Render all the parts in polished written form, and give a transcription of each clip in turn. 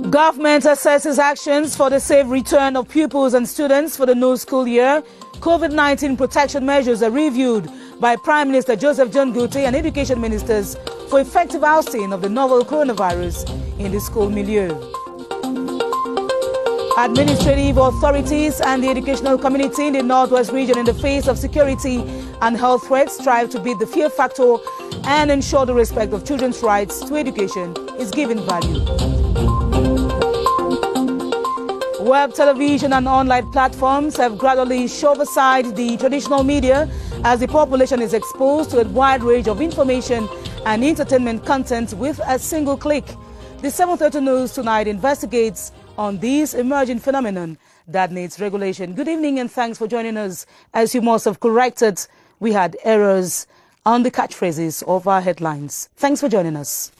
Government assesses actions for the safe return of pupils and students for the new school year. COVID-19 protection measures are reviewed by Prime Minister Joseph John Goute and Education Ministers for effective ousting of the novel coronavirus in the school milieu. Administrative authorities and the educational community in the Northwest region, in the face of security and health threats, strive to beat the fear factor and ensure the respect of children's rights to education is given value. Web television and online platforms have gradually shoved aside the traditional media as the population is exposed to a wide range of information and entertainment content with a single click. The 7:30 News tonight investigates on this emerging phenomenon that needs regulation. Good evening and thanks for joining us. As you must have corrected, we had errors on the catchphrases of our headlines. Thanks for joining us.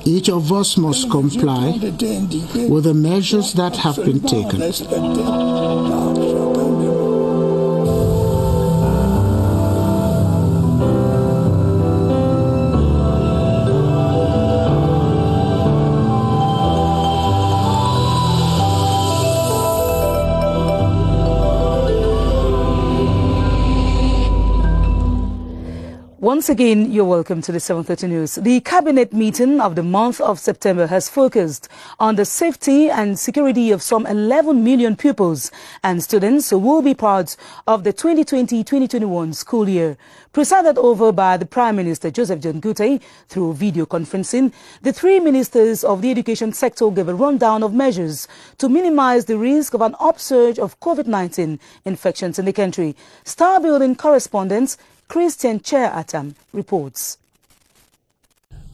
Each of us must comply with the measures that have been taken. Once again, you're welcome to the 7:30 News. The cabinet meeting of the month of September has focused on the safety and security of some 11 million pupils and students who will be part of the 2020-2021 school year. Presided over by the Prime Minister Joseph John Goute through video conferencing, the three ministers of the education sector gave a rundown of measures to minimize the risk of an upsurge of COVID-19 infections in the country. Star Building correspondent Christian Chair Atam reports.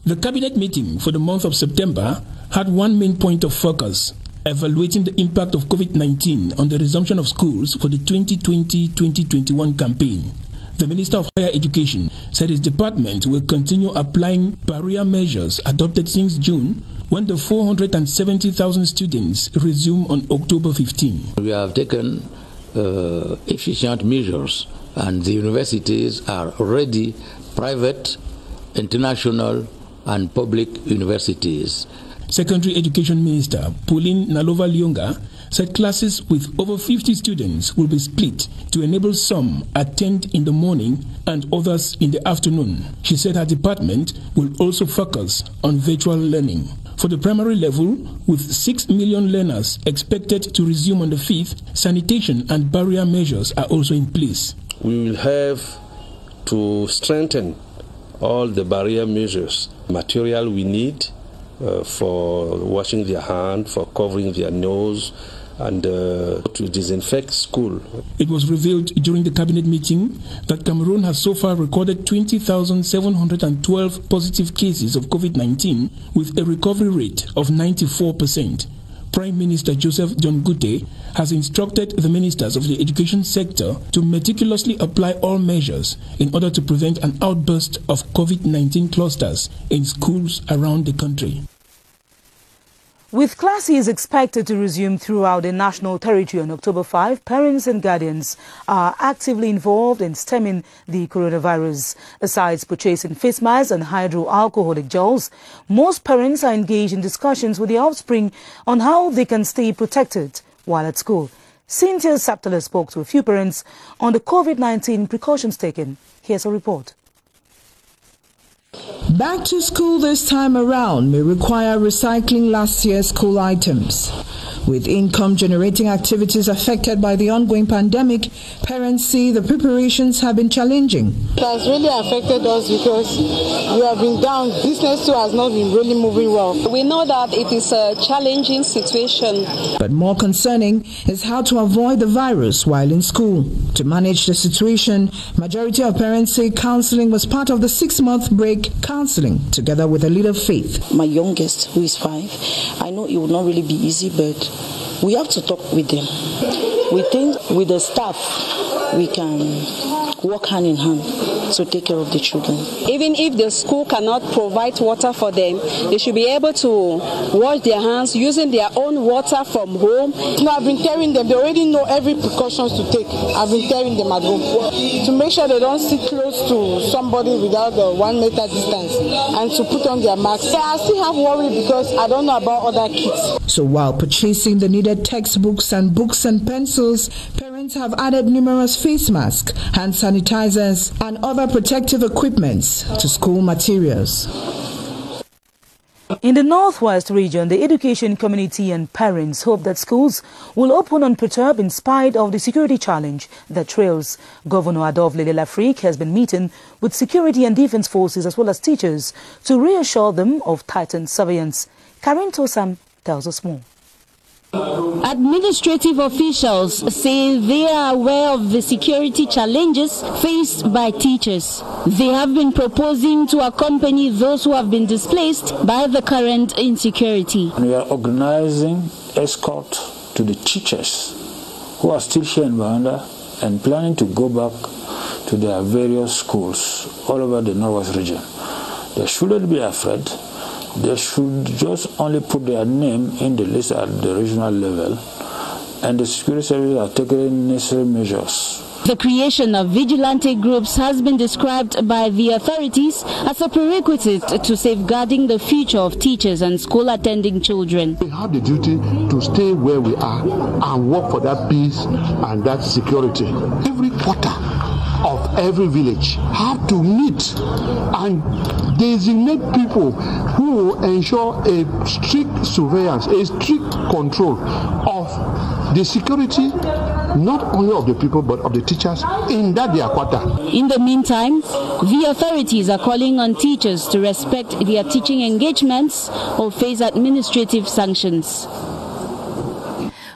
The cabinet meeting for the month of September had one main point of focus: evaluating the impact of COVID-19 on the resumption of schools for the 2020-2021 campaign. The Minister of Higher Education said his department will continue applying barrier measures adopted since June, when the 470,000 students resume on October 15. We have taken efficient measures, and the universities are already private, international and public universities. Secondary Education Minister Pauline Nalova-Lyonga said classes with over 50 students will be split to enable some attend in the morning and others in the afternoon. She said her department will also focus on virtual learning. For the primary level, with 6 million learners expected to resume on the 5th, sanitation and barrier measures are also in place. We will have to strengthen all the barrier measures, material we need for washing their hands, for covering their nose, and to disinfect school. It was revealed during the cabinet meeting that Cameroon has so far recorded 20,712 positive cases of COVID-19 with a recovery rate of 94%. Prime Minister Joseph John Goute has instructed the ministers of the education sector to meticulously apply all measures in order to prevent an outburst of COVID-19 clusters in schools around the country. With classes expected to resume throughout the national territory on October 5, parents and guardians are actively involved in stemming the coronavirus. Besides purchasing face masks and hydroalcoholic gels, most parents are engaged in discussions with the offspring on how they can stay protected while at school. Cynthia Saptala spoke to a few parents on the COVID-19 precautions taken. Here's a report. Back to school this time around may require recycling last year's school items. With income-generating activities affected by the ongoing pandemic, parents see the preparations have been challenging. It has really affected us because we have been down. Business too has not been really moving well. We know that it is a challenging situation. But more concerning is how to avoid the virus while in school. To manage the situation, majority of parents say counseling was part of the 6-month break counseling, together with a little faith. My youngest, who is 5, I know it will not really be easy, but we have to talk with them. We think with the staff we can work hand in hand to take care of the children. Even if the school cannot provide water for them, they should be able to wash their hands using their own water from home. No, I've been telling them, they already know every precautions to take. I've been telling them at home to make sure they don't sit close to somebody without the 1 meter distance and to put on their masks. I still have worry because I don't know about other kids. So while purchasing the needed textbooks and books and pencils, parents have added numerous face masks, hand sanitizers, and other protective equipments to school materials. In the northwest region, the education community and parents hope that schools will open unperturbed in spite of the security challenge that trails. Governor Adolphe Lafrique has been meeting with security and defense forces as well as teachers to reassure them of tightened surveillance. Karin Tosam tells us more. Administrative officials say they are aware of the security challenges faced by teachers. They have been proposing to accompany those who have been displaced by the current insecurity. We are organizing escort to the teachers who are still here in Rwanda and planning to go back to their various schools all over the northwest region. They shouldn't be afraid. They should just only put their name in the list at the regional level, and the security services are taking necessary measures. The creation of vigilante groups has been described by the authorities as a prerequisite to safeguarding the future of teachers and school-attending children. We have the duty to stay where we are and work for that peace and that security. Every quarter of every village have to meet and designate people who will ensure a strict surveillance, a strict control of the security, not only of the people but of the teachers in that their quarter. In the meantime, the authorities are calling on teachers to respect their teaching engagements or face administrative sanctions.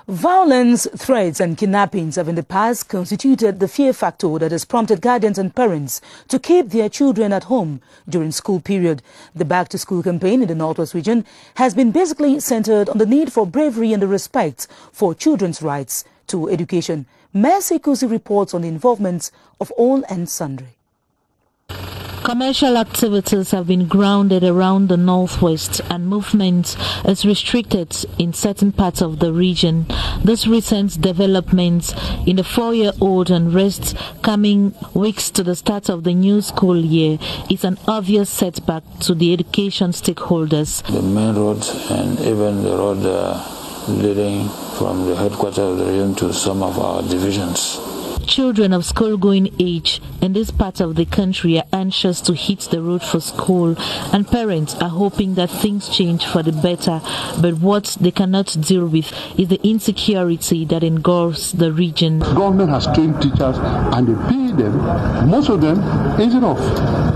Violence, threats and kidnappings have in the past constituted the fear factor that has prompted guardians and parents to keep their children at home during school period. The back-to-school campaign in the Northwest region has been basically centered on the need for bravery and the respect for children's rights to education. Mercy Kusi reports on the involvement of all and sundry. Commercial activities have been grounded around the northwest and movement is restricted in certain parts of the region. This recent development in the 4-year-old unrest coming weeks to the start of the new school year is an obvious setback to the education stakeholders. The main road and even the road leading from the headquarters of the region to some of our divisions. Children of school-going age in this part of the country are anxious to hit the road for school, and parents are hoping that things change for the better. But what they cannot deal with is the insecurity that engulfs the region. Government has trained teachers and they pay them. Most of them, instead of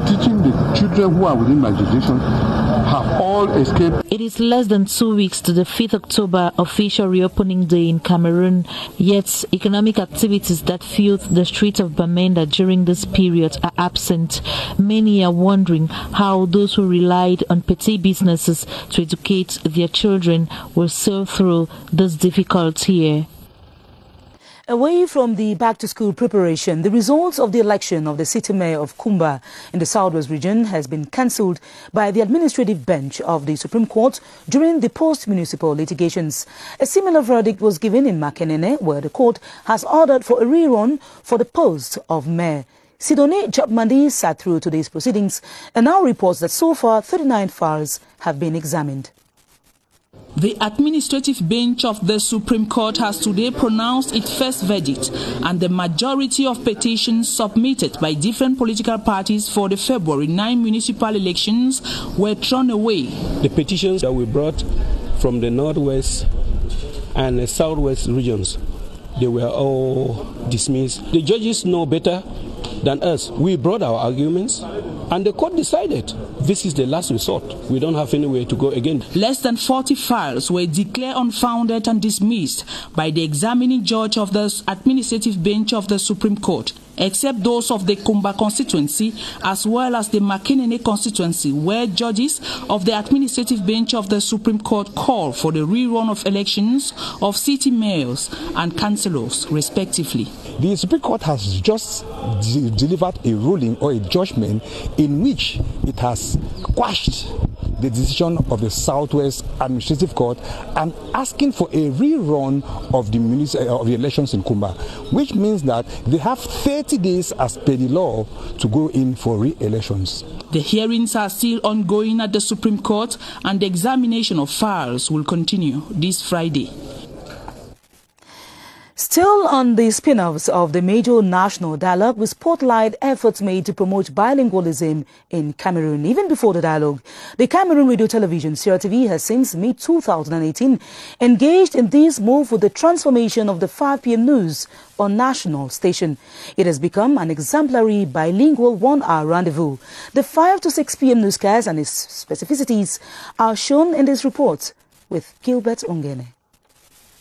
teaching the children who are within my jurisdiction, have all escaped. It is less than 2 weeks to the 5th October official reopening day in Cameroon, yet economic activities that filled the streets of Bamenda during this period are absent. Many are wondering how those who relied on petty businesses to educate their children will sail through this difficult year. Away from the back-to-school preparation, the results of the election of the city mayor of Kumba in the southwest region has been cancelled by the administrative bench of the Supreme Court during the post-municipal litigations. A similar verdict was given in Makenene, where the court has ordered for a rerun for the post of mayor. Sidone Jopmandi sat through today's proceedings and now reports that so far 39 files have been examined. The administrative bench of the Supreme Court has today pronounced its first verdict, and the majority of petitions submitted by different political parties for the February 9 municipal elections were thrown away. The petitions that we brought from the northwest and the southwest regions, they were all dismissed. The judges know better than us. We brought our arguments and the court decided this is the last resort. We don't have anywhere to go again. Less than 40 files were declared unfounded and dismissed by the examining judge of the administrative bench of the Supreme Court. except those of the Kumba constituency as well as the Makinene constituency, where judges of the administrative bench of the Supreme Court call for the rerun of elections of city mayors and councillors, respectively. The Supreme Court has just delivered a ruling or a judgment in which it has quashed the decision of the Southwest Administrative Court and asking for a rerun of the elections in Kumba, which means that they have 30 days as per the law to go in for re-elections. The hearings are still ongoing at the Supreme Court, and the examination of files will continue this Friday. Still on the spin-offs of the major national dialogue, we spotlight efforts made to promote bilingualism in Cameroon. Even before the dialogue, the Cameroon radio television Crtv has since mid-2018 engaged in this move with the transformation of the 5 p.m. news on national station. It has become an exemplary bilingual 1-hour rendezvous. The 5 to 6 p.m. newscast and its specificities are shown in this report with Gilbert Ongene.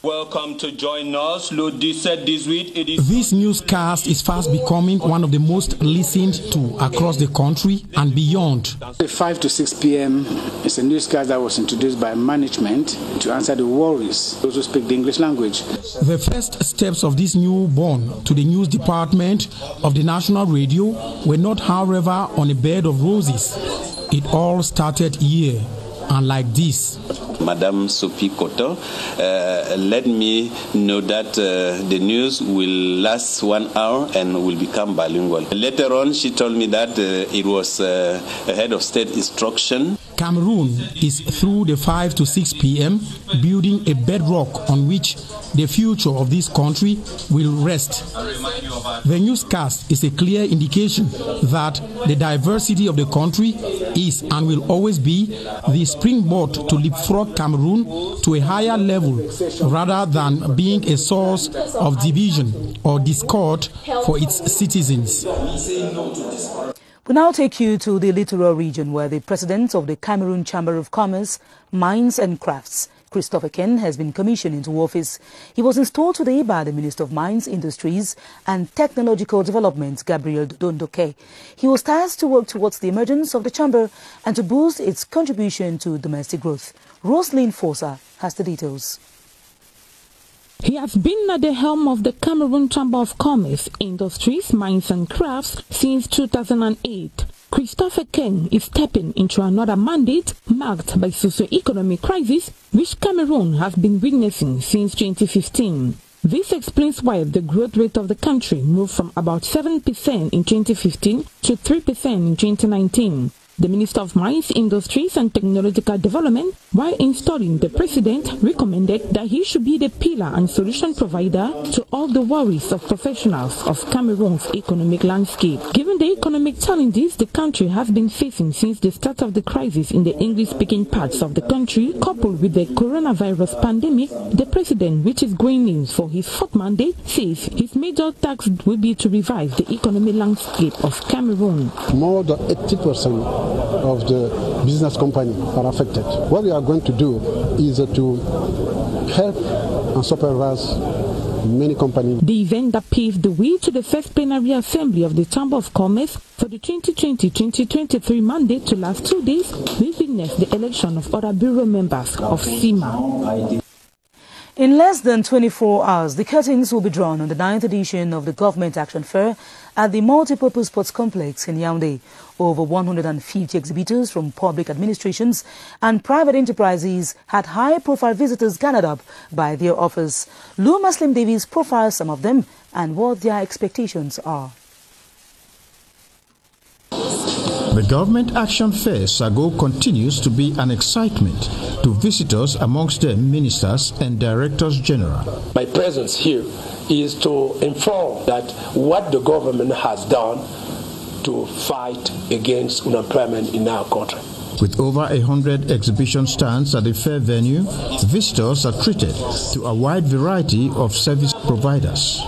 Welcome to join us. This newscast is fast becoming one of the most listened to across the country and beyond. The 5 to 6 p.m. is a newscast that was introduced by management to answer the worries those who speak the English language. The first steps of this newborn to the news department of the national radio were not, however, on a bed of roses. It all started here, and like this. Madame Sophie Koto let me know that the news will last 1 hour and will become bilingual. Later on, she told me that it was a head of state instruction. Cameroon is through the 5 to 6 p.m. building a bedrock on which the future of this country will rest. The newscast is a clear indication that the diversity of the country is and will always be the springboard to leapfrog Cameroon to a higher level rather than being a source of division or discord for its citizens. We now take you to the littoral region where the president of the Cameroon Chamber of Commerce, Mines and Crafts, Christopher Ken, has been commissioned into office. He was installed today by the Minister of Mines, Industries and Technological Development, Gabriel Dondoke. He was tasked to work towards the emergence of the chamber and to boost its contribution to domestic growth. Roslyn Fosa has the details. He has been at the helm of the Cameroon Chamber of Commerce, Industries, Mines and Crafts since 2008. Christopher Ken is stepping into another mandate marked by socio-economic crisis, which Cameroon has been witnessing since 2015. This explains why the growth rate of the country moved from about 7% in 2015 to 3% in 2019. The Minister of Mines, Industries and Technological Development, while installing the President, recommended that he should be the pillar and solution provider to all the worries of professionals of Cameroon's economic landscape. Given the economic challenges the country has been facing since the start of the crisis in the English-speaking parts of the country, coupled with the coronavirus pandemic, the President, which is going in for his 4th mandate, says his major task will be to revive the economic landscape of Cameroon. More than 80% of the business companies are affected. What we are going to do is to help and supervise many companies. The event that paved the way to the first plenary assembly of the Chamber of Commerce for the 2020-2023 mandate to last 2 days will witness the election of other bureau members of CIMA. In less than 24 hours, the curtains will be drawn on the 9th edition of the Government Action Fair at the Multipurpose Sports Complex in Yaoundé. Over 150 exhibitors from public administrations and private enterprises had high-profile visitors gathered up by their offers. Lou Muslim Davies profiles some of them and what their expectations are. The Government Action Fair Sago continues to be an excitement to visitors, amongst them ministers and directors general. My presence here is to inform that what the government has done to fight against unemployment in our country. With over 100 exhibition stands at the fair venue, visitors are treated to a wide variety of service providers.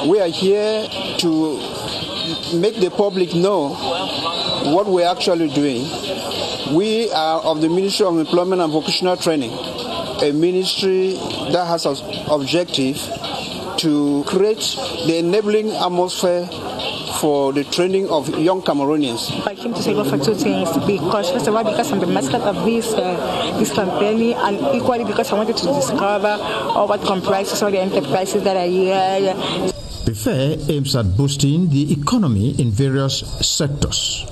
We are here to make the public know what we're actually doing. We are of the Ministry of Employment and Vocational Training, a ministry that has an objective to create the enabling atmosphere for the training of young Cameroonians. I came to Sego for two things, because first of all, because I'm the mascot of this company, and equally because I wanted to discover all what comprises all the enterprises that are here. The fair aims at boosting the economy in various sectors.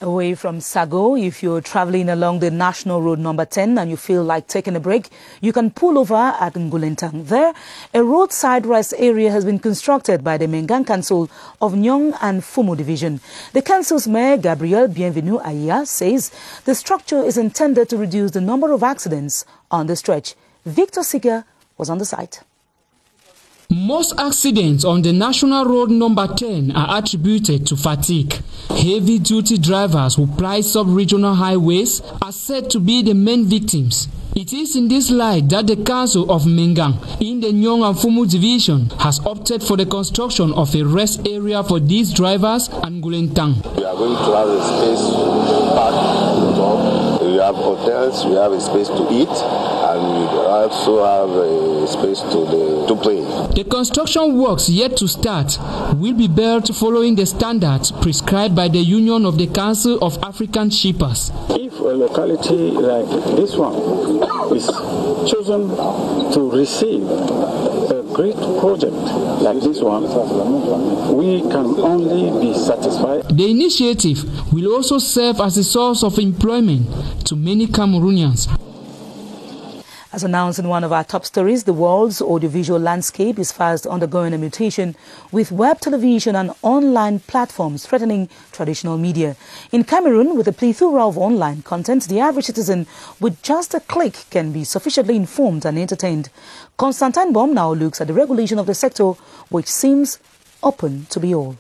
Away from Sago, if you're traveling along the National Road number 10 and you feel like taking a break, you can pull over at Ngulentang. There, a roadside rest area has been constructed by the Mengan Council of Nyong and Fumo Division. The council's mayor, Gabriel Bienvenu Aya, says the structure is intended to reduce the number of accidents on the stretch. Victor Siga was on the site. Most accidents on the National Road number 10 are attributed to fatigue. Heavy-duty drivers who ply sub-regional highways are said to be the main victims. It is in this light that the Council of Mengan in the Nyong and Fumu Division has opted for the construction of a rest area for these drivers and Ngulentang. We are going to have a space to park the dog. We have hotels, we have a space to eat, and we also have a space to play. The construction works yet to start will be built following the standards prescribed by the Union of the Council of African Shippers. If a locality like this one is chosen to receive a great project like this one, we can only be satisfied. The initiative will also serve as a source of employment to many Cameroonians. As announced in one of our top stories, the world's audiovisual landscape is fast undergoing a mutation, with web television and online platforms threatening traditional media. In Cameroon, with a plethora of online content, the average citizen with just a click can be sufficiently informed and entertained. Constantine Baum now looks at the regulation of the sector, which seems open to be all.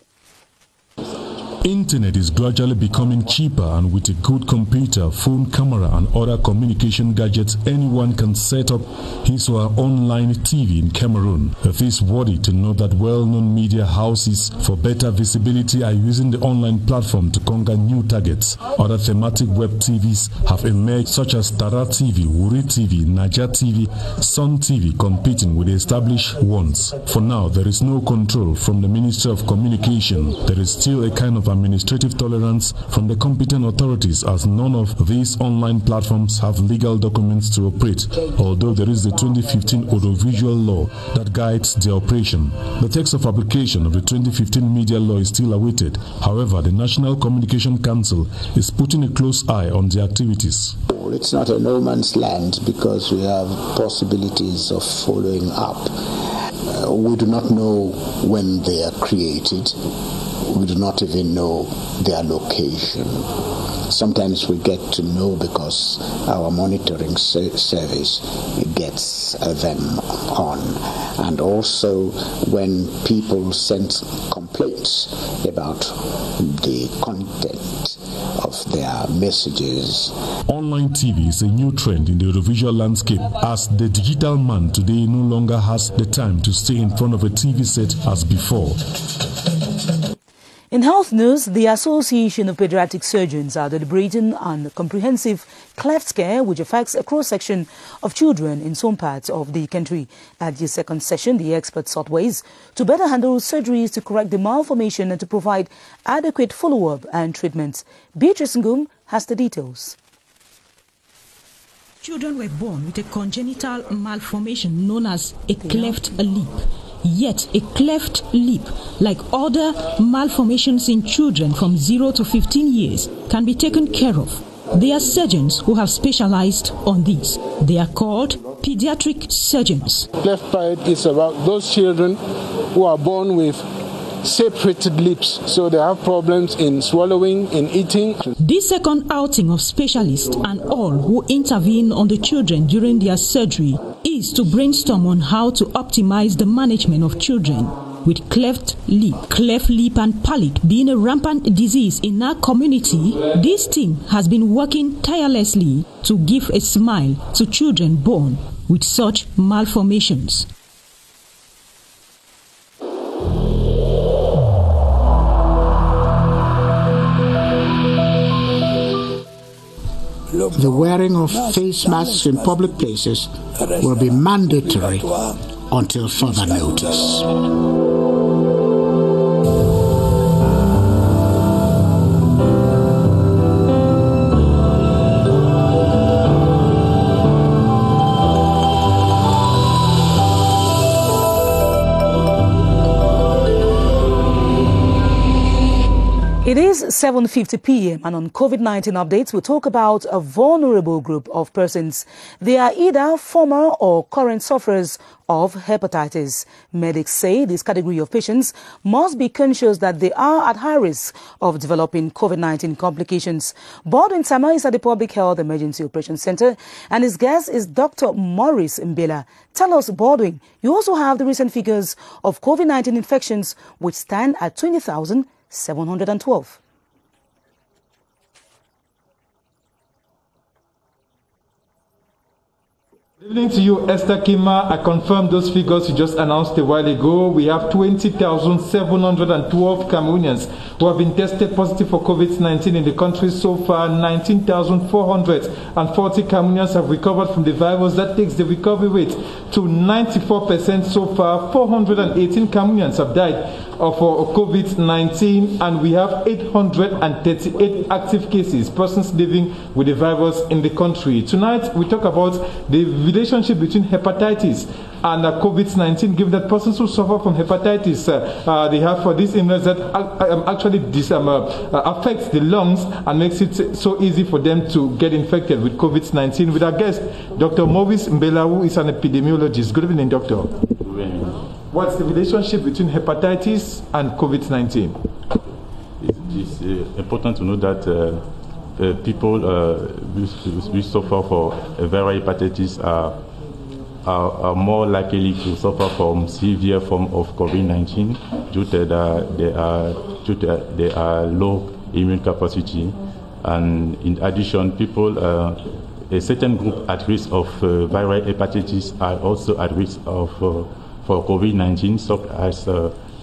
Internet is gradually becoming cheaper, and with a good computer, phone, camera and other communication gadgets, anyone can set up his or her online TV in Cameroon. It is worthy to know that well-known media houses for better visibility are using the online platform to conquer new targets. Other thematic web TVs have emerged, such as Tara TV, Wuri TV, Naja TV, Sun TV, competing with the established ones. For now, there is no control from the Ministry of Communication. There is still a kind of administrative tolerance from the competent authorities, as none of these online platforms have legal documents to operate, although there is the 2015 audiovisual law that guides their operation. The text of application of the 2015 media law is still awaited. However, the National Communication Council is putting a close eye on the activities. It's not a no man's land, because we have possibilities of following up. We do not know when they are created. We do not even know their location. Sometimes we get to know because our monitoring service gets them on. And also when people send complaints about the content of their messages. Online TV is a new trend in the audiovisual landscape, as the digital man today no longer has the time to stay in front of a TV set as before. In health news, the Association of Pediatric Surgeons are deliberating on comprehensive cleft scare, which affects a cross-section of children in some parts of the country. At the second session, the experts sought ways to better handle surgeries to correct the malformation and to provide adequate follow-up and treatment. Beatrice Ngum has the details. Children were born with a congenital malformation known as a cleft lip. Yet a cleft lip, like other malformations in children from 0 to 15 years, can be taken care of. There are surgeons who have specialized on this. They are called pediatric surgeons. Cleft palate is about those children who are born with separated lips, so they have problems in swallowing, in eating. This second outing of specialists and all who intervene on the children during their surgery is to brainstorm on how to optimize the management of children with cleft lip and palate being a rampant disease in our community. This team has been working tirelessly to give a smile to children born with such malformations. The wearing of face masks in public places will be mandatory until further notice. 7:50 p.m. and on COVID-19 updates, we'll talk about a vulnerable group of persons. They are either former or current sufferers of hepatitis. Medics say this category of patients must be conscious that they are at high risk of developing COVID-19 complications. BrigadeAntiSardinard is at the Public Health Emergency Operations Center, and his guest is Dr. Maurice Mbela. Tell us, Baldwin, you also have the recent figures of COVID-19 infections, which stand at 20,712. Good evening to you, Esther Kmer. I confirm those figures you just announced a while ago. We have 20,712 Cameroonians who have been tested positive for COVID-19 in the country so far. 19,440 Cameroonians have recovered from the virus. That takes the recovery rate to 94% so far. 418 Cameroonians have died of COVID-19, and we have 838 active cases, persons living with the virus in the country. Tonight, we talk about the relationship between hepatitis and COVID-19, given that persons who suffer from hepatitis, they have for this illness that actually affects the lungs and makes it so easy for them to get infected with COVID-19. With our guest, Dr. Maurice Mbela, who is an epidemiologist. Good evening, doctor. Good evening. What's the relationship between hepatitis and COVID-19? It's important to know that people who suffer for viral hepatitis are more likely to suffer from severe form of COVID-19 due to their low immune capacity. And in addition, people, a certain group at risk of viral hepatitis are also at risk of for COVID-19, such as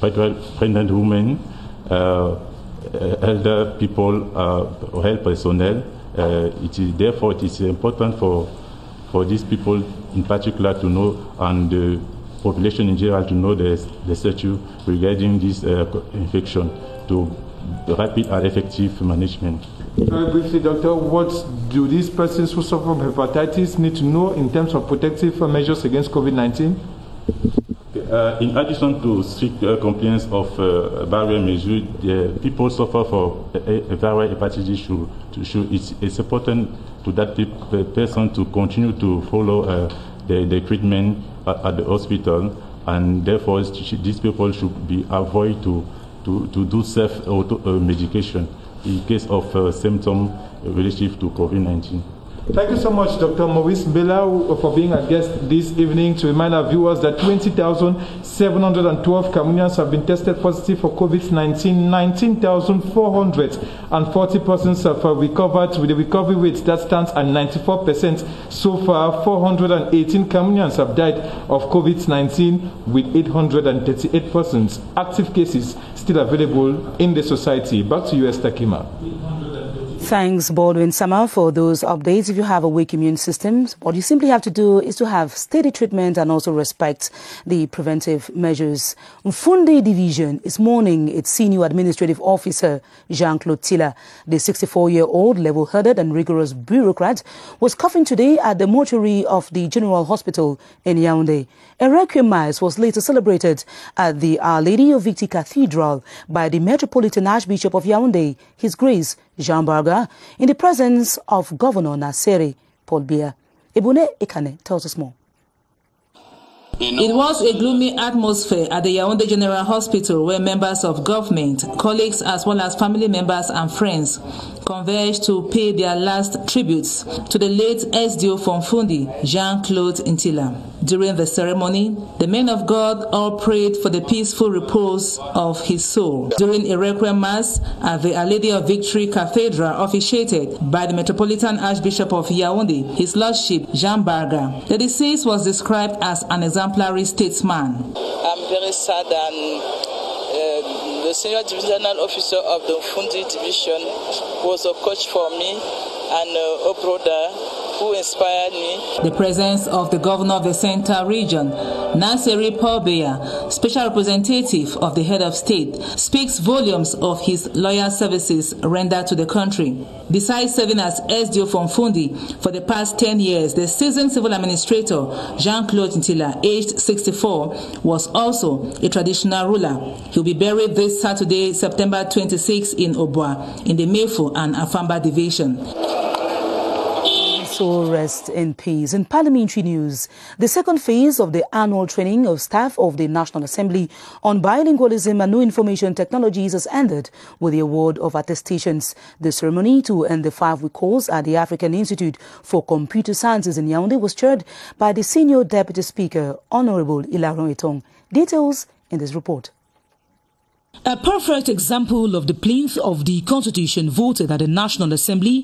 pregnant women, elder people, health personnel. Therefore, it is important for these people in particular to know, and the population in general to know the statute regarding this infection to rapid and effective management. Very briefly, doctor, what do these persons who suffer from hepatitis need to know in terms of protective measures against COVID-19? In addition to strict compliance of barrier measures, people suffer for viral hepatitis. It's important to that person to continue to follow the treatment at the hospital, and therefore these people should be avoid to do self-medication in case of symptoms relative to COVID-19. Thank you so much, Dr. Maurice Mbela, for being a guest this evening. To remind our viewers that 20,712 Cameroonians have been tested positive for COVID-19. 19,440 persons have recovered, with a recovery rate that stands at 94% so far. 418 Cameroonians have died of COVID-19, with 838 persons. Active cases still available in the society. Back to you, Esther Kmer. Thanks, BrigadeAntiSardinard, for those updates. If you have a weak immune system, what you simply have to do is to have steady treatment and also respect the preventive measures. Mfunde Division is mourning its senior administrative officer, Jean-Claude Tiller. The 64-year-old, level-headed and rigorous bureaucrat was coffin today at the mortuary of the General Hospital in Yaoundé. A requiem mass was later celebrated at the Our Lady of Victory Cathedral by the Metropolitan Archbishop of Yaoundé, His Grace Jean Barga, in the presence of Governor Nasere Paul Biya. Ebune Ekane tells us more. It was a gloomy atmosphere at the Yaoundé General Hospital, where members of government, colleagues as well as family members and friends converged to pay their last tributes to the late SDO from Fundi, Jean-Claude Tiller. During the ceremony, the men of God all prayed for the peaceful repose of his soul. During a requiem mass at the Our Lady of Victory Cathedral, officiated by the Metropolitan Archbishop of Yaoundé, His Lordship Jean Barga, the deceased was described as an exemplary statesman. I'm very sad, and the senior divisional officer of the Fundi division was a coach for me and a brother who inspired me. The presence of the governor of the Central Region, Nasiri Paubeya, special representative of the head of state, speaks volumes of his loyal services rendered to the country. Besides serving as SDO from Fundi for the past 10 years, the seasoned civil administrator, Jean-Claude Ntila, aged 64, was also a traditional ruler. He'll be buried this Saturday, September 26 in Obwa, in the Mefu and Afamba division. So rest in peace. In parliamentary news, the second phase of the annual training of staff of the National Assembly on bilingualism and new information technologies has ended with the award of attestations. The ceremony to end the 5-week course at the African Institute for Computer Sciences in Yaoundé was chaired by the Senior Deputy Speaker, Honorable Ilaron Etong. Details in this report. A perfect example of the plinth of the Constitution voted at the National Assembly,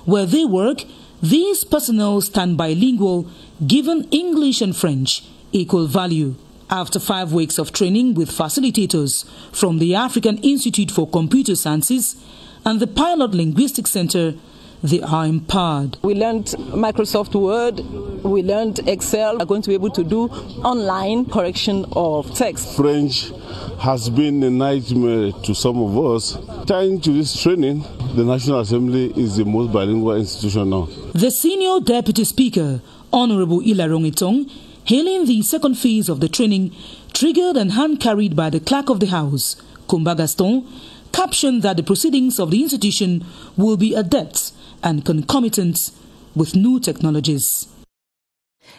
where they work. These personnel stand bilingual, given English and French equal value. After 5 weeks of training with facilitators from the African Institute for Computer Sciences and the Pilot Linguistic Center, they are empowered. We learned Microsoft Word, we learned Excel. We are going to be able to do online correction of text. French has been a nightmare to some of us. Thanks to this training, the National Assembly is the most bilingual institution now. The Senior Deputy Speaker, Honorable Ilaron Etong, hailing the second phase of the training, triggered and hand-carried by the Clerk of the House, Kumba Gaston, captioned that the proceedings of the institution will be adept and concomitant with new technologies.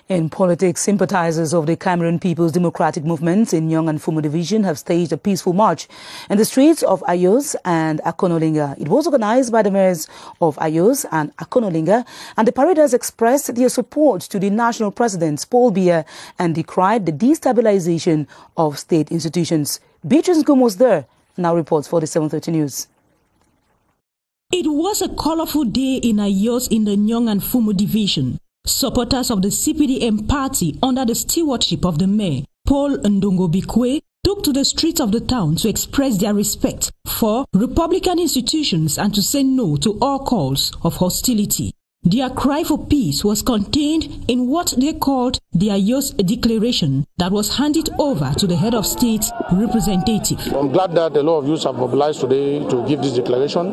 In politics, sympathizers of the Cameroon People's Democratic Movement in Nyong and Fumu Division have staged a peaceful march in the streets of Ayos and Akonolinga. It was organized by the mayors of Ayos and Akonolinga, and the paraders expressed their support to the national president, Paul Biya, and decried the destabilization of state institutions. Beatrice Ngum was there, now reports for the 7:30 News. It was a colorful day in Ayos in the Nyong and Fumu Division. Supporters of the CPDM party under the stewardship of the mayor, Paul Ndongobikwe, took to the streets of the town to express their respect for Republican institutions and to say no to all calls of hostility. Their cry for peace was contained in what they called the Ayos Declaration that was handed over to the head of state representative. I'm glad that a lot of youths have mobilized today to give this declaration,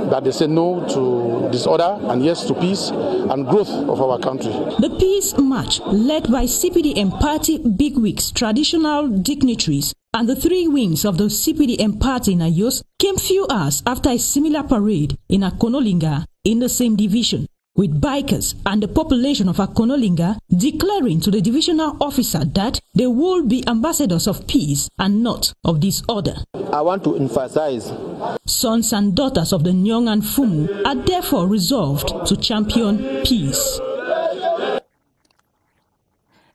that they say no to disorder and yes to peace and growth of our country. The peace march, led by CPDM party bigwigs, traditional dignitaries, and the 3 wings of the CPDM party in Ayos, came few hours after a similar parade in Akonolinga in the same division, with bikers and the population of Akonolinga declaring to the divisional officer that they will be ambassadors of peace and not of disorder. I want to emphasize, sons and daughters of the Nyong and Fumu are therefore resolved to champion peace.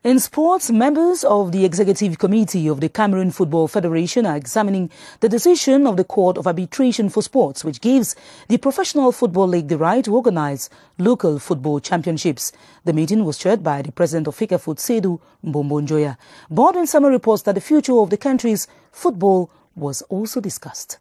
In sports, members of the Executive Committee of the Cameroon Football Federation are examining the decision of the Court of Arbitration for Sports, which gives the Professional Football League the right to organize local football championships. The meeting was chaired by the president of Fcfa, Seydou Mbombonjoya. Baldwin Summer reports that the future of the country's football was also discussed.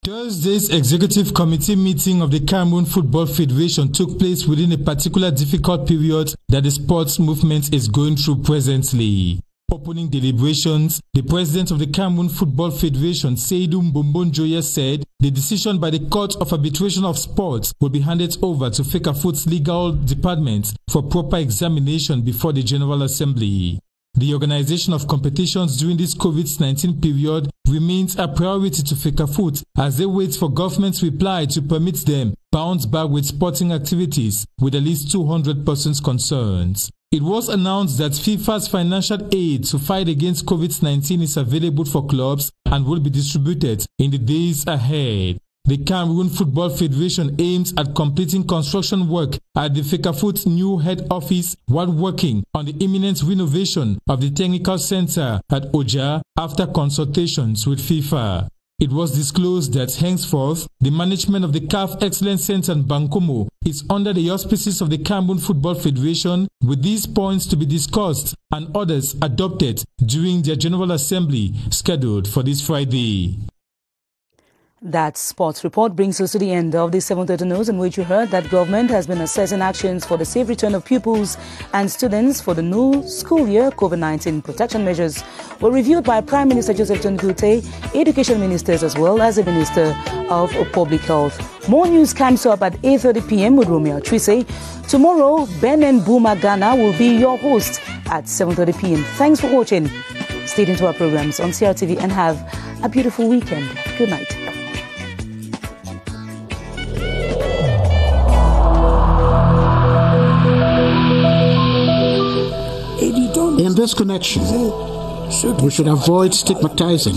Thursday's Executive Committee meeting of the Cameroon Football Federation took place within a particular difficult period that the sports movement is going through presently. Opening deliberations, the president of the Cameroon Football Federation, Seydou Mbombonjoya, said the decision by the Court of Arbitration of Sports will be handed over to Fca's legal department for proper examination before the General Assembly. The organization of competitions during this COVID-19 period remains a priority to Fcfa as they wait for government's reply to permit them bounce back with sporting activities with at least 200 persons concerned. It was announced that FIFA's financial aid to fight against COVID-19 is available for clubs and will be distributed in the days ahead. The Cameroon Football Federation aims at completing construction work at the Fcfa's new head office while working on the imminent renovation of the technical center at Oja after consultations with FIFA. It was disclosed that henceforth, the management of the CAF Excellence Center in Bankomo is under the auspices of the Cameroon Football Federation, with these points to be discussed and others adopted during their General Assembly scheduled for this Friday. That sports report brings us to the end of the 7:30 news, in which you heard that government has been assessing actions for the safe return of pupils and students for the new school year. COVID-19 protection measures were reviewed by Prime Minister Joseph Tongote, Education Ministers, as well as the Minister of Public Health. More news comes up at 8:30 p.m. with Romeo Trise. Tomorrow, Ben and Buma Ghana will be your host at 7:30 p.m. Thanks for watching. Stay tuned to our programs on CRTV and have a beautiful weekend. Good night. In this connection, we should avoid stigmatizing